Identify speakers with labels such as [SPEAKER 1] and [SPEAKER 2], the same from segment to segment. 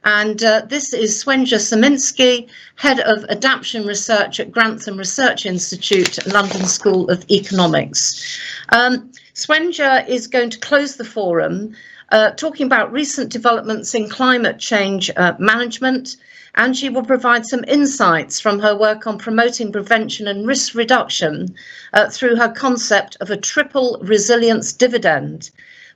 [SPEAKER 1] And this is Swenja Surminski, Head of Adaptation Research at Grantham Research Institute, London School of Economics. Swenja is going to close the forum talking about recent developments in climate change management, and she will provide some insights from her work on promoting prevention and risk reduction through her concept of a triple resilience dividend,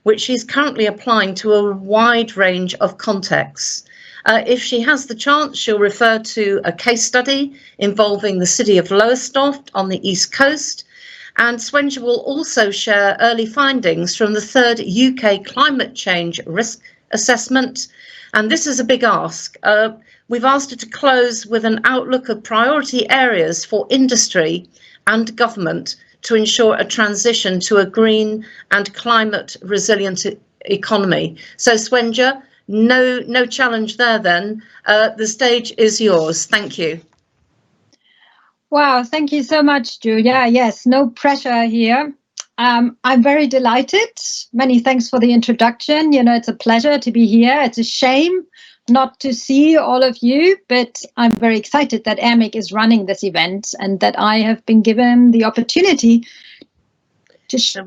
[SPEAKER 1] which she's currently applying to a wide range of contexts. If she has the chance, she'll refer to a case study involving the city of Lowestoft on the East Coast. And Swenja will also share early findings from the third UK climate change risk assessment. And this is a big ask. We've asked her to close with an outlook of priority areas for industry and government to ensure a transition to a green and climate resilient economy. So Swenja, no challenge there then. The stage is yours. Thank you.
[SPEAKER 2] Wow, thank you so much, Julia. Yes, no pressure here. I'm very delighted. Many thanks for the introduction. You know, it's a pleasure to be here. It's a shame not to see all of you, but I'm very excited that AMIC is running this event and that I have been given the opportunity to share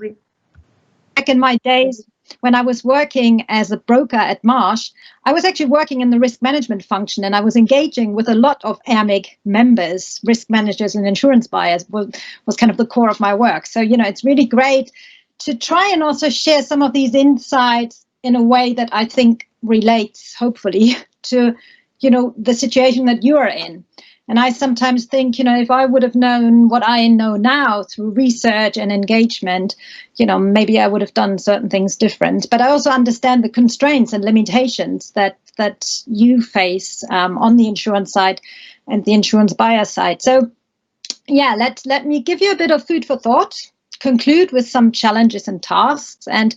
[SPEAKER 2] back in my days when I was working as a broker at Marsh. I was actually working in the risk management function, and I was engaging with a lot of AMIC members, risk managers and insurance buyers was kind of the core of my work. So, you know, it's really great to try and also share some of these insights in a way that I think relates, hopefully, to, you know, the situation that you are in. And I sometimes think, you know, if I would have known what I know now through research and engagement, you know, maybe I would have done certain things different. But I also understand the constraints and limitations that you face on the insurance side and the insurance buyer side. So, yeah, let me give you a bit of food for thought, conclude with some challenges and tasks. And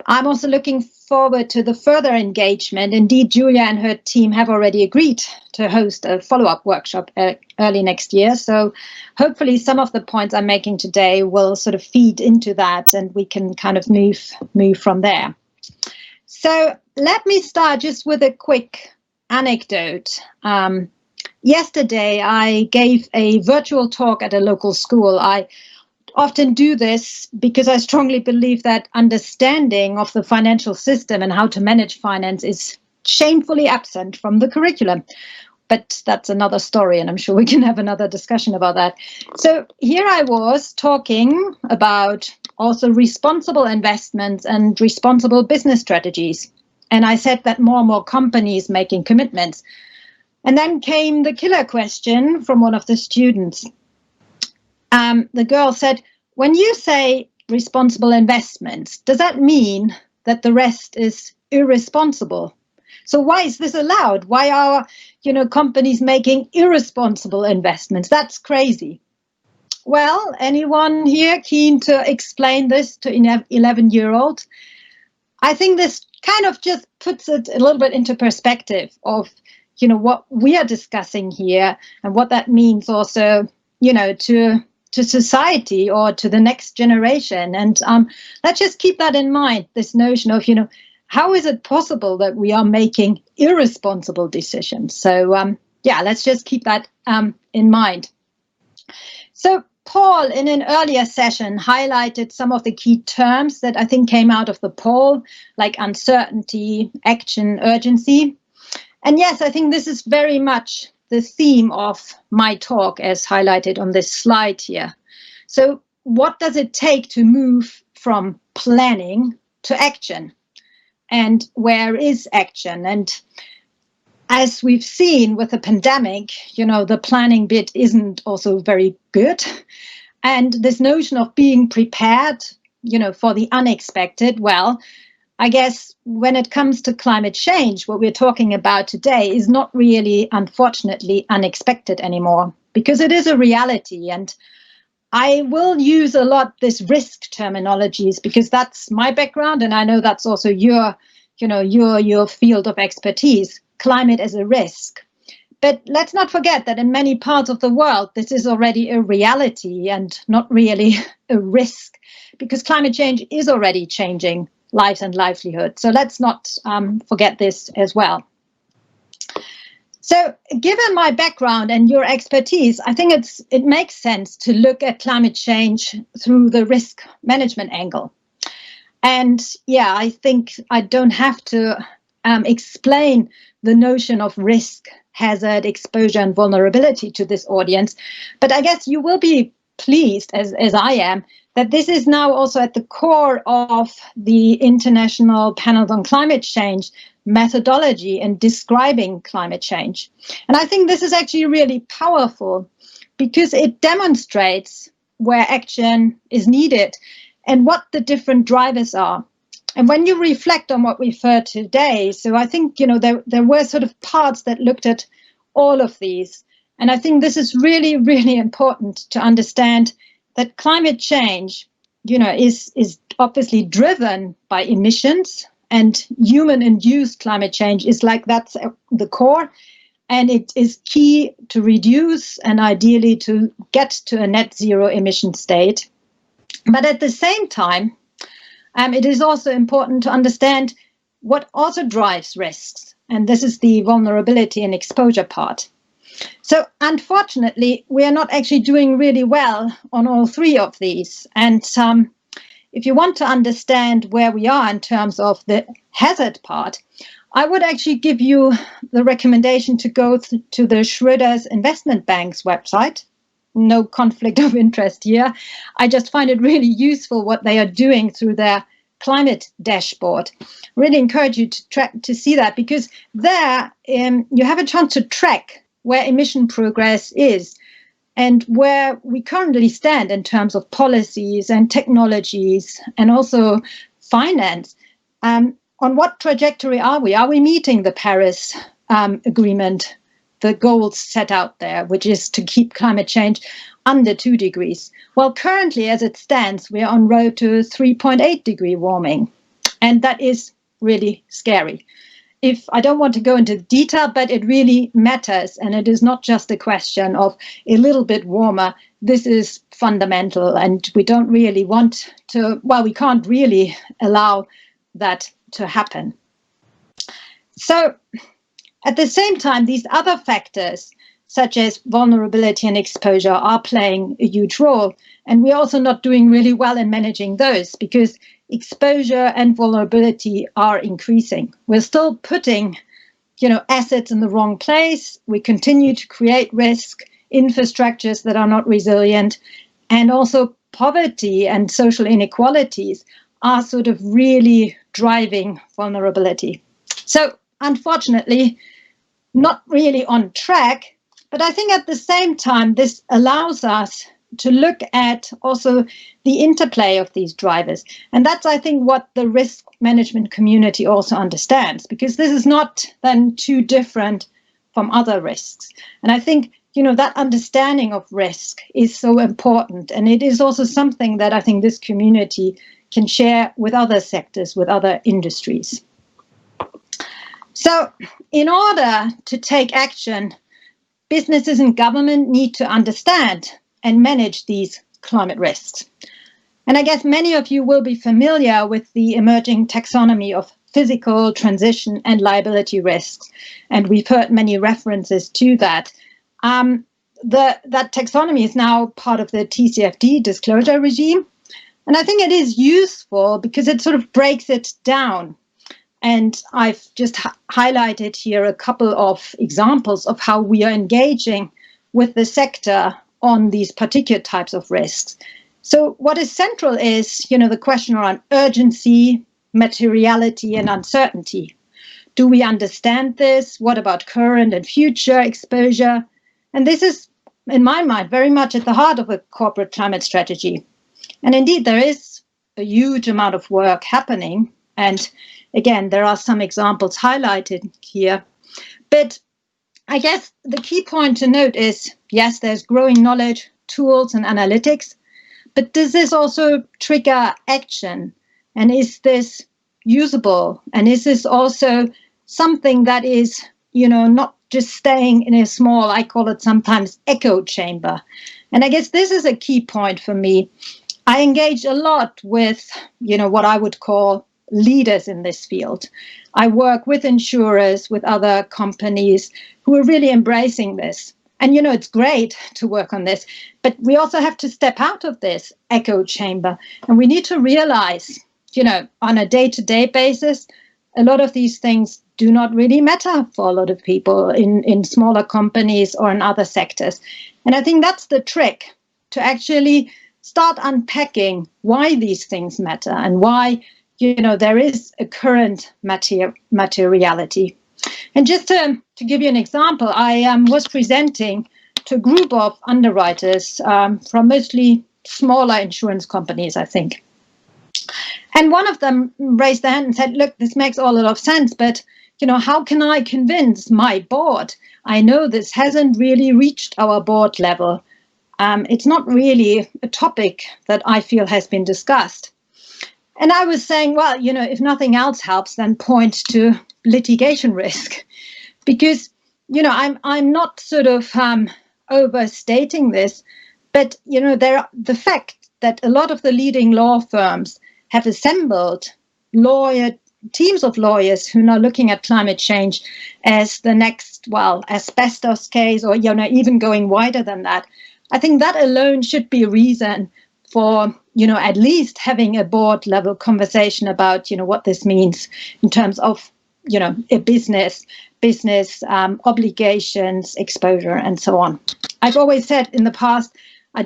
[SPEAKER 2] I'm also looking forward to the further engagement. Indeed, Julia and her team have already agreed to host a follow-up workshop early next year. So hopefully some of the points I'm making today will sort of feed into that and we can kind of move from there. So let me start just with a quick anecdote. Yesterday, I gave a virtual talk at a local school. I often do this because I strongly believe that understanding of the financial system and how to manage finance is shamefully absent from the curriculum. But that's another story, and I'm sure we can have another discussion about that. So here I was talking about also responsible investments and responsible business strategies. And I said that more and more companies making commitments. And then came the killer question from one of the students. The girl said, when you say responsible investments, does that mean that the rest is irresponsible? So why is this allowed? Why are, you know, companies making irresponsible investments? That's crazy. Well, anyone here keen to explain this to an 11-year-old? I think this kind of just puts it a little bit into perspective of, you know, what we are discussing here and what that means also, you know, to society or to the next generation. And let's just keep that in mind, this notion of, you know, how is it possible that we are making irresponsible decisions? So, yeah, let's just keep that in mind. So Paul, in an earlier session, highlighted some of the key terms that I think came out of the poll, like uncertainty, action, urgency. And yes, I think this is very much the theme of my talk as highlighted on this slide here. So what does it take to move from planning to action? And where is action? And as we've seen with the pandemic, you know, the planning bit isn't also very good. And this notion of being prepared, you know, for the unexpected, well, I guess when it comes to climate change, what we're talking about today is not really, unfortunately, unexpected anymore, because it is a reality. And I will use a lot this risk terminologies because that's my background, and I know that's also your field of expertise, climate as a risk. But let's not forget that in many parts of the world, this is already a reality and not really a risk, because climate change is already changing lives and livelihood. So let's not forget this as well. So given my background and your expertise, I think it makes sense to look at climate change through the risk management angle. And yeah, I think I don't have to explain the notion of risk, hazard, exposure, and vulnerability to this audience. But I guess you will be pleased, as I am, that this is now also at the core of the International Panels on Climate Change methodology in describing climate change. And I think this is actually really powerful because it demonstrates where action is needed and what the different drivers are. And when you reflect on what we've heard today, so I think, there were sort of parts that looked at all of these. And I think this is really, really important to understand that climate change, is obviously driven by emissions, and human-induced climate change is that's the core. And it is key to reduce and ideally to get to a net zero emission state. But at the same time, it is also important to understand what also drives risks. And this is the vulnerability and exposure part. So unfortunately, we are not actually doing really well on all three of these. And if you want to understand where we are in terms of the hazard part, I would actually give you the recommendation to go to the Schroders Investment Bank's website. No conflict of interest here. I just find it really useful what they are doing through their climate dashboard. Really encourage you to see that, because there you have a chance to track where emission progress is and where we currently stand in terms of policies and technologies and also finance. On what trajectory are we? Are we meeting the Paris Agreement, the goals set out there, which is to keep climate change under 2 degrees? Well, currently, as it stands, we are on road to 3.8 degree warming, and that is really scary. If I don't want to go into detail, but it really matters, and it is not just a question of a little bit warmer. This is fundamental, and we don't really want to, we can't really allow that to happen. So at the same time, these other factors, such as vulnerability and exposure, are playing a huge role. And we're also not doing really well in managing those, because exposure and vulnerability are increasing. We're still putting, assets in the wrong place. We continue to create risk, infrastructures that are not resilient, and also poverty and social inequalities are sort of really driving vulnerability. So unfortunately, not really on track, but I think at the same time, this allows us to look at also the interplay of these drivers. And that's, I think, what the risk management community also understands, because this is not then too different from other risks. And I think, that understanding of risk is so important. And it is also something that I think this community can share with other sectors, with other industries. So in order to take action, businesses and government need to understand and manage these climate risks. And I guess many of you will be familiar with the emerging taxonomy of physical, transition, and liability risks. And we've heard many references to that. That taxonomy is now part of the TCFD disclosure regime. And I think it is useful because it sort of breaks it down. And I've just highlighted here a couple of examples of how we are engaging with the sector on these particular types of risks. So what is central is, the question around urgency, materiality, and uncertainty. Do we understand this? What about current and future exposure? And this is, in my mind, very much at the heart of a corporate climate strategy. And indeed, there is a huge amount of work happening. And again, there are some examples highlighted here. But I guess the key point to note is, yes, there's growing knowledge, tools, and analytics. But does this also trigger action? And is this usable? And is this also something that is, not just staying in a small, I call it sometimes, echo chamber? And I guess this is a key point for me. I engage a lot with, what I would call leaders in this field. I work with insurers, with other companies who are really embracing this. And, it's great to work on this, but we also have to step out of this echo chamber. And we need to realize, on a day-to-day basis, a lot of these things do not really matter for a lot of people in smaller companies or in other sectors. And I think that's the trick, to actually start unpacking why these things matter and why, there is a current materiality. And just to give you an example, I was presenting to a group of underwriters from mostly smaller insurance companies, I think. And one of them raised their hand and said, look, this makes a lot of sense, but, how can I convince my board? I know this hasn't really reached our board level. It's not really a topic that I feel has been discussed. And I was saying, well, if nothing else helps, then point to litigation risk, because I'm not sort of overstating this, but the fact that a lot of the leading law firms have assembled teams of lawyers who are now looking at climate change as the next asbestos case, or even going wider than that. I think that alone should be a reason for at least having a board level conversation about what this means in terms of a business obligations, exposure, and so on. I've always said in the past, I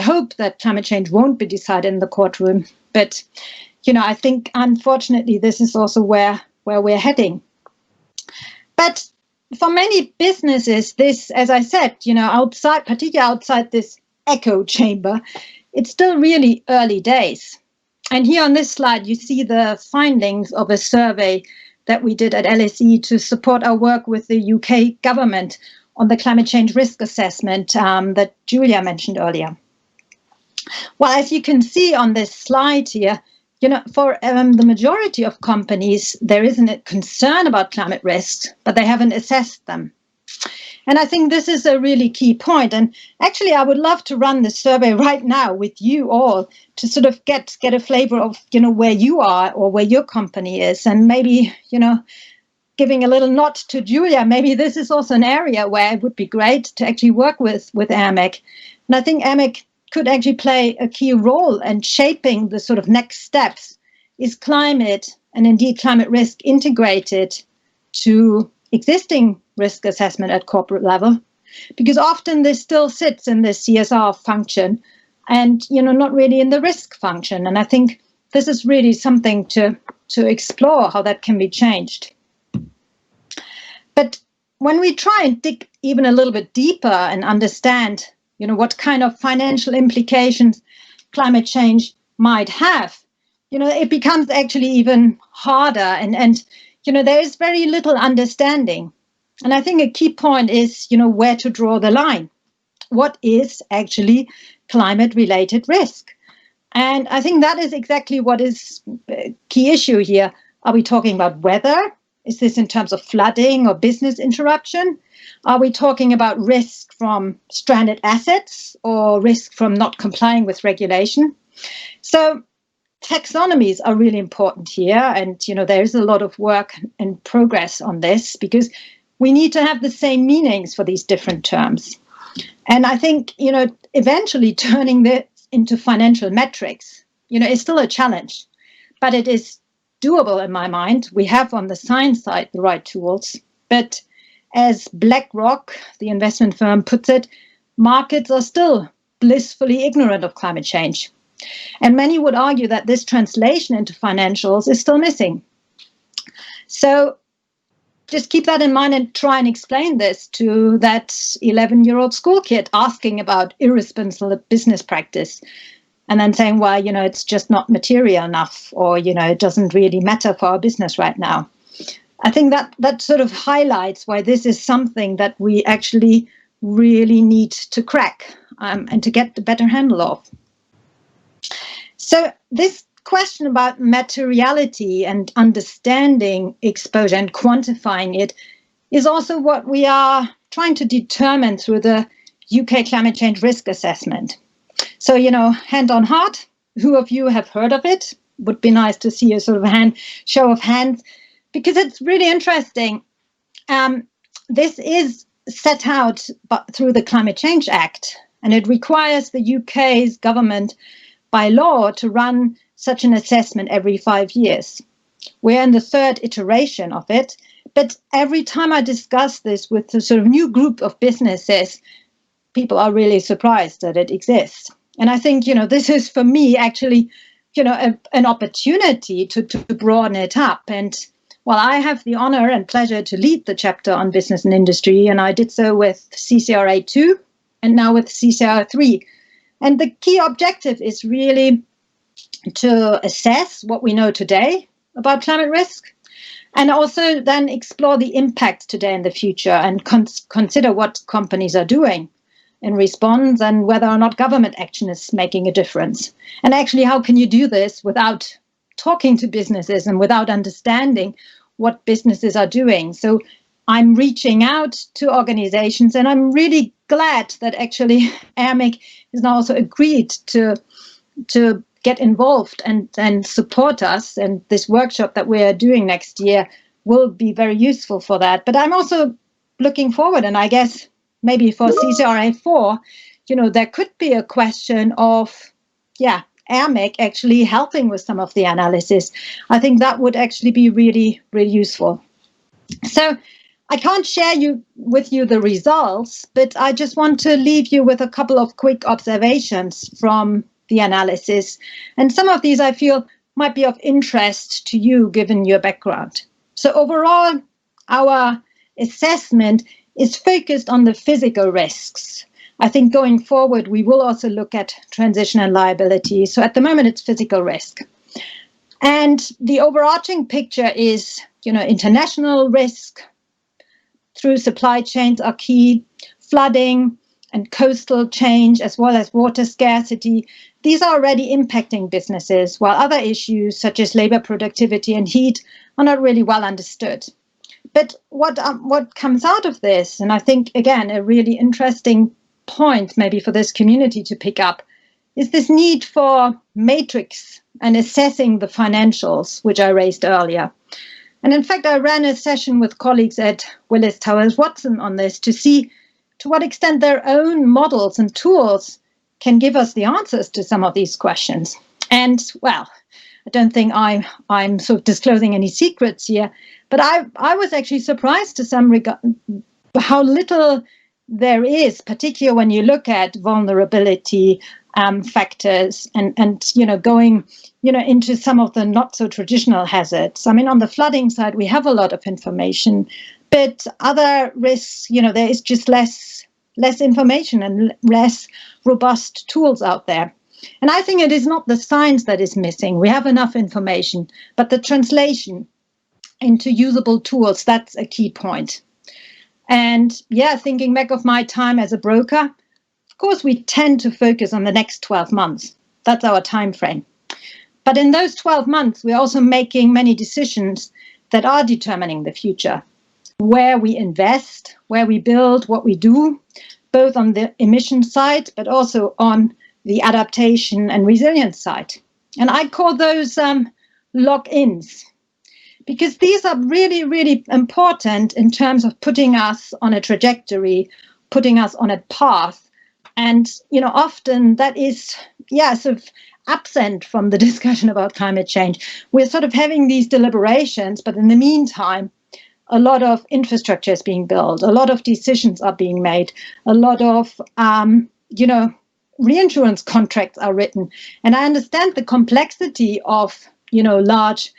[SPEAKER 2] hope that climate change won't be decided in the courtroom, but I think unfortunately this is also where we're heading. But for many businesses, this, as I said, particularly outside this echo chamber, it's still really early days. And here on this slide, you see the findings of a survey that we did at LSE to support our work with the UK government on the climate change risk assessment that Julia mentioned earlier. Well, as you can see on this slide here, for the majority of companies, there isn't a concern about climate risks, but they haven't assessed them. And I think this is a really key point. And actually, I would love to run this survey right now with you all to sort of get a flavor of, where you are or where your company is. And maybe, giving a little nod to Julia, maybe this is also an area where it would be great to actually work with AMEC. And I think AMEC could actually play a key role in shaping the sort of next steps. Is climate and indeed climate risk integrated to existing risk assessment at corporate level? Because often this still sits in the CSR function and, not really in the risk function. And I think this is really something to explore how that can be changed. But when we try and dig even a little bit deeper and understand, what kind of financial implications climate change might have, it becomes actually even harder. And there is very little understanding. And I think a key point is, where to draw the line. What is actually climate-related risk? And I think that is exactly what is a key issue here. Are we talking about weather? Is this in terms of flooding or business interruption? Are we talking about risk from stranded assets or risk from not complying with regulation? So taxonomies are really important here. And, there is a lot of work and progress on this because we need to have the same meanings for these different terms. And I think, eventually turning this into financial metrics, is still a challenge, but it is doable in my mind. We have on the science side the right tools, but as BlackRock, the investment firm, puts it, markets are still blissfully ignorant of climate change. And many would argue that this translation into financials is still missing. So just keep that in mind and try and explain this to that 11-year-old school kid asking about irresponsible business practice and then saying, well, it's just not material enough, or, it doesn't really matter for our business right now. I think that sort of highlights why this is something that we actually really need to crack and to get the better handle of. So this question about materiality and understanding exposure and quantifying it is also what we are trying to determine through the UK climate change risk assessment. So, hand on heart, who of you have heard of it? would be nice to see a sort of show of hands, because it's really interesting. This is set out through the Climate Change Act, and it requires the UK's government by law to run such an assessment every 5 years. We're in the third iteration of it, but every time I discuss this with a sort of new group of businesses, people are really surprised that it exists. And I think, this is for me actually, an opportunity to broaden it up. And well, I have the honor and pleasure to lead the chapter on business and industry, and I did so with CCRA 2 and now with CCRA 3. And the key objective is really to assess what we know today about climate risk, and also then explore the impacts today and the future, and consider what companies are doing in response and whether or not government action is making a difference. And actually, how can you do this without talking to businesses and without understanding what businesses are doing? So I'm reaching out to organizations, and I'm really glad that actually AMIC has now also agreed to get involved and support us. And this workshop that we're doing next year will be very useful for that. But I'm also looking forward, and I guess maybe for CCRA 4, there could be a question of, AMIC actually helping with some of the analysis. I think that would actually be really, really useful. So I can't share with you the results, but I just want to leave you with a couple of quick observations from the analysis. And some of these I feel might be of interest to you given your background. So overall, our assessment is focused on the physical risks. I think going forward, we will also look at transition and liability. So at the moment, it's physical risk. And the overarching picture is, international risk through supply chains are key, flooding and coastal change, as well as water scarcity. These are already impacting businesses, while other issues such as labor productivity and heat are not really well understood. But what comes out of this, and I think, again, a really interesting point maybe for this community to pick up, is this need for matrix and assessing the financials, which I raised earlier. And in fact, I ran a session with colleagues at Willis Towers Watson on this to see to what extent their own models and tools can give us the answers to some of these questions. And, well, I don't think I'm sort of disclosing any secrets here, but I was actually surprised to some regard how little there is, particularly when you look at vulnerability factors and going into some of the not so traditional hazards. I mean, on the flooding side, we have a lot of information, but other risks, there is just less information and less robust tools out there. And I think it is not the science that is missing. We have enough information, but the translation into usable tools, that's a key point. And thinking back of my time as a broker, of course, we tend to focus on the next 12 months. That's our time frame. But in those 12 months, we're also making many decisions that are determining the future, where we invest, where we build, what we do, both on the emission side, but also on the adaptation and resilience side. And I call those lock-ins, because these are really, really important in terms of putting us on a trajectory, putting us on a path. And, often that is, sort of absent from the discussion about climate change. We're sort of having these deliberations, but in the meantime, a lot of infrastructure is being built, a lot of decisions are being made, a lot of, reinsurance contracts are written. And I understand the complexity of, large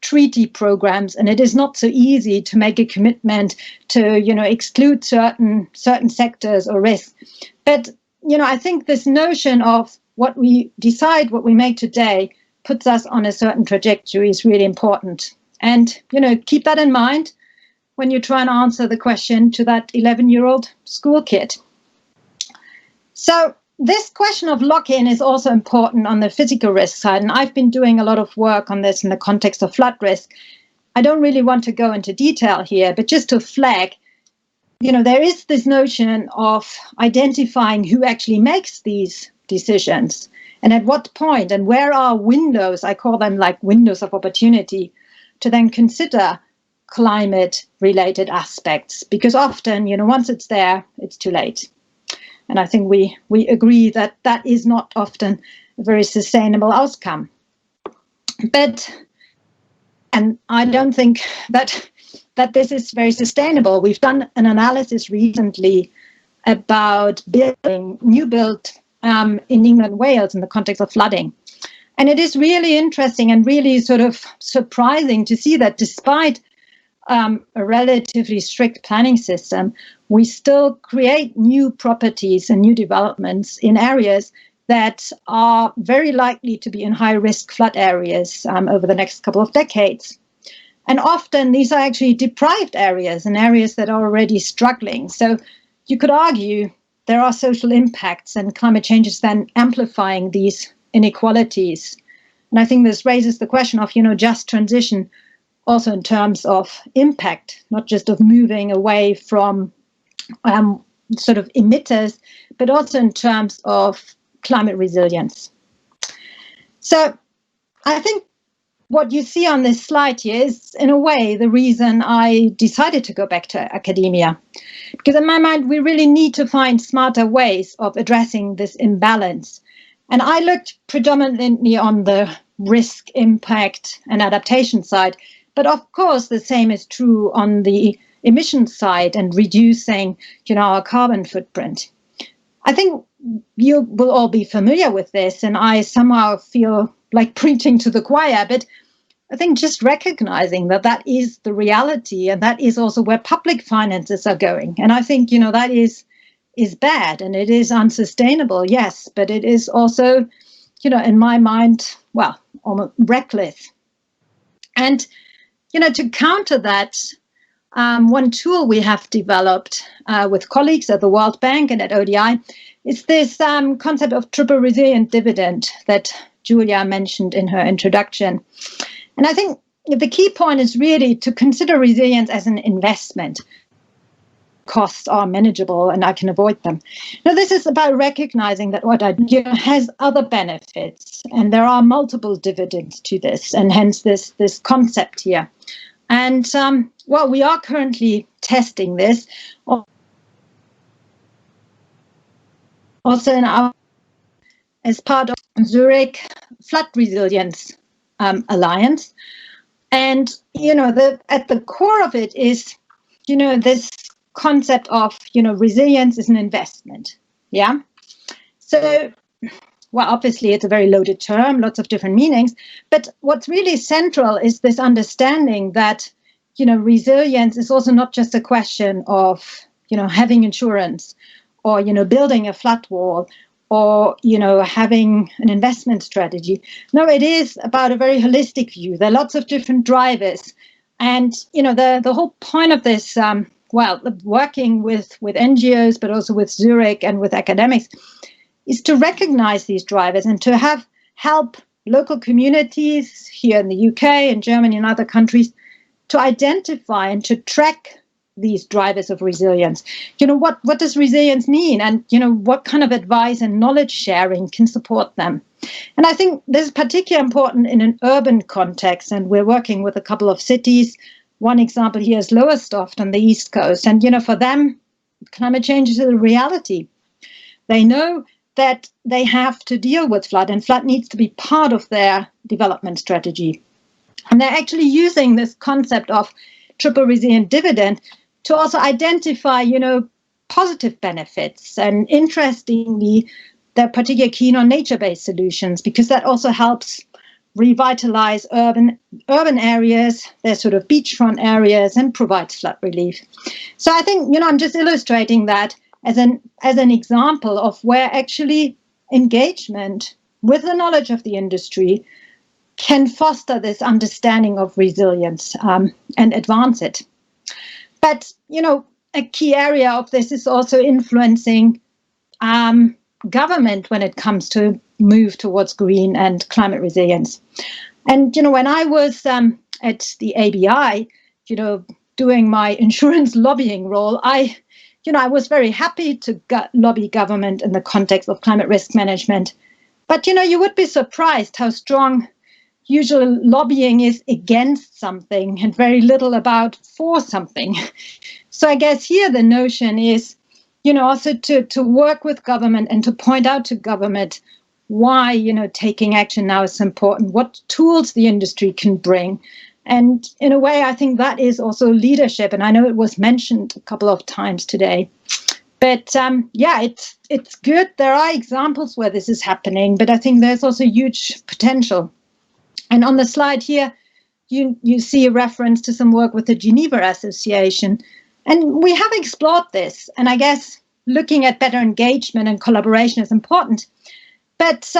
[SPEAKER 2] treaty programs, and it is not so easy to make a commitment to, exclude certain sectors or risks. But, I think this notion of what we decide, what we make today, puts us on a certain trajectory is really important. And, keep that in mind when you try and answer the question to that 11-year-old school kid. So this question of lock-in is also important on the physical risk side, and I've been doing a lot of work on this in the context of flood risk. I don't really want to go into detail here, but just to flag, there is this notion of identifying who actually makes these decisions And at what point, and where are windows, I call them like windows of opportunity, to then consider climate-related aspects? Because often, once it's there, it's too late. And I think we agree that that is not often a very sustainable outcome. And I don't think that this is very sustainable. We've done an analysis recently about new build in England and Wales in the context of flooding. And it is really interesting and really sort of surprising to see that despite a relatively strict planning system, we still create new properties and new developments in areas that are very likely to be in high-risk flood areas over the next couple of decades. And often these are actually deprived areas and areas that are already struggling. So you could argue there are social impacts, and climate change is then amplifying these inequalities. And I think this raises the question of, just transition also in terms of impact, not just of moving away from sort of emitters, but also in terms of climate resilience. So I think what you see on this slide here is, in a way, the reason I decided to go back to academia. Because in my mind, we really need to find smarter ways of addressing this imbalance. And I looked predominantly on the risk, impact, and adaptation side. But of course, the same is true on the emission side and reducing, our carbon footprint. I think you will all be familiar with this, and I somehow feel like preaching to the choir, but I think just recognizing that that is the reality, and that is also where public finances are going. And I think, that is bad, and it is unsustainable, yes, but it is also, in my mind, almost reckless. And, to counter that, one tool we have developed with colleagues at the World Bank and at ODI is this concept of Triple Resilience Dividend that Julia mentioned in her introduction. And I think the key point is really to consider resilience as an investment. Costs are manageable and I can avoid them. Now, this is about recognizing that what I do has other benefits, and there are multiple dividends to this, and hence this concept here. And we are currently testing this also as part of Zurich Flood Resilience Alliance. And, at the core of it is, this concept of, resilience is an investment. Yeah. So, obviously it's a very loaded term, lots of different meanings. But what's really central is this understanding that, resilience is also not just a question of, having insurance or, building a flood wall or, having an investment strategy. No, it is about a very holistic view. There are lots of different drivers. And, the whole point of this, working with NGOs, but also with Zurich and with academics, is to recognize these drivers and to help local communities here in the UK and Germany and other countries to identify and to track these drivers of resilience. What does resilience mean? And, what kind of advice and knowledge sharing can support them? And I think this is particularly important in an urban context. And we're working with a couple of cities. One example here is Lowestoft on the East Coast. And, for them, climate change is a reality. They know that they have to deal with flood, and flood needs to be part of their development strategy. And they're actually using this concept of Triple Resilience Dividend to also identify, positive benefits. And interestingly, they're particularly keen on nature-based solutions because that also helps revitalize urban areas, their sort of beachfront areas, and provides flood relief. So I think, I'm just illustrating that as an example of where actually engagement with the knowledge of the industry can foster this understanding of resilience and advance it. But, a key area of this is also influencing government when it comes to move towards green and climate resilience. And, when I was at the ABI, doing my insurance lobbying role, I was very happy to lobby government in the context of climate risk management. But, you would be surprised how strong usual lobbying is against something and very little about for something. So I guess here the notion is, also to work with government and to point out to government why, taking action now is important, what tools the industry can bring. And in a way, I think that is also leadership. And I know it was mentioned a couple of times today. But it's good. There are examples where this is happening, but I think there's also huge potential. And on the slide here, you see a reference to some work with the Geneva Association. And we have explored this. And I guess looking at better engagement and collaboration is important. But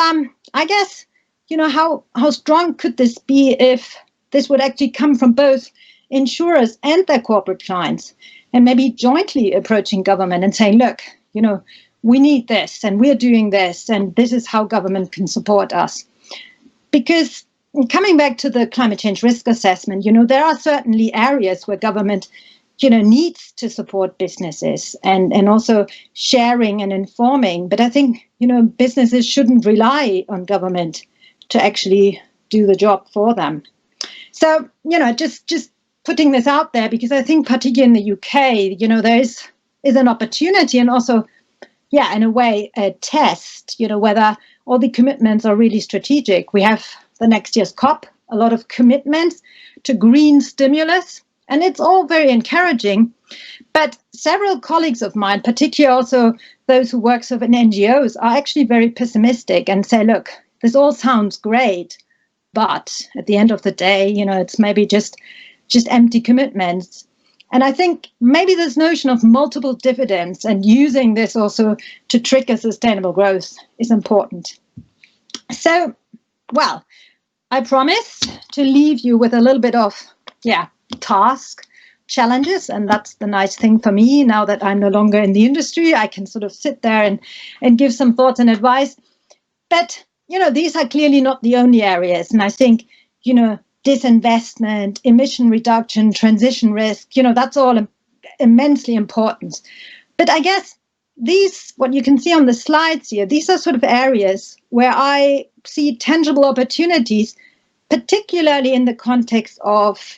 [SPEAKER 2] I guess, how strong could this be if this would actually come from both insurers and their corporate clients, and maybe jointly approaching government and saying, look, we need this and we're doing this and this is how government can support us. Because coming back to the climate change risk assessment, there are certainly areas where government, needs to support businesses and also sharing and informing. But I think, businesses shouldn't rely on government to actually do the job for them. So, just putting this out there, because I think particularly in the UK, there is an opportunity and also, in a way, a test, whether all the commitments are really strategic. We have the next year's COP, a lot of commitments to green stimulus, and it's all very encouraging. But several colleagues of mine, particularly also those who work in NGOs, are actually very pessimistic and say, look, this all sounds great, but at the end of the day, it's maybe just empty commitments. And I think maybe this notion of multiple dividends and using this also to trigger sustainable growth is important. So, well, I promise to leave you with a little bit of, task, challenges. And that's the nice thing for me now that I'm no longer in the industry. I can sort of sit there and give some thoughts and advice. But, these are clearly not the only areas. And I think, disinvestment, emission reduction, transition risk, that's all immensely important. But I guess what you can see on the slides here, these are sort of areas where I see tangible opportunities, particularly in the context of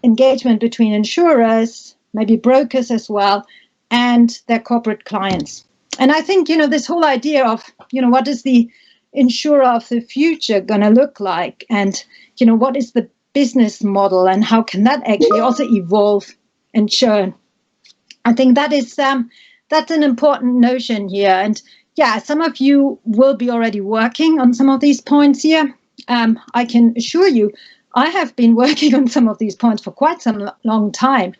[SPEAKER 2] engagement between insurers, maybe brokers as well, and their corporate clients. And I think, this whole idea of, what is the insurer of the future going to look like? And, what is the business model and how can that actually also evolve and churn? I think that is, that's an important notion here. And some of you will be already working on some of these points here. I can assure you, I have been working on some of these points for quite some long time.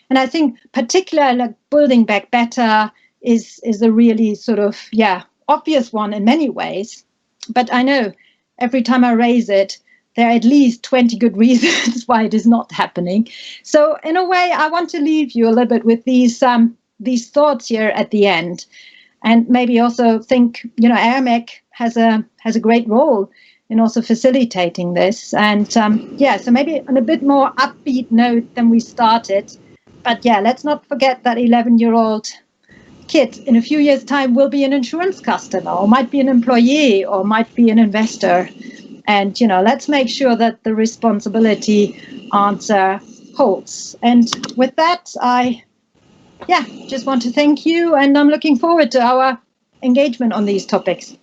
[SPEAKER 2] And I think particularly like building back better is a really sort of, obvious one in many ways. But I know every time I raise it, there are at least 20 good reasons why it is not happening. So in a way, I want to leave you a little bit with these thoughts here at the end. And maybe also think, AMEC has a great role in also facilitating this. And so maybe on a bit more upbeat note than we started. But let's not forget that 11-year-old kid in a few years' time will be an insurance customer or might be an employee or might be an investor. And, let's make sure that the responsibility answer holds. And with that, I just want to thank you. And I'm looking forward to our engagement on these topics.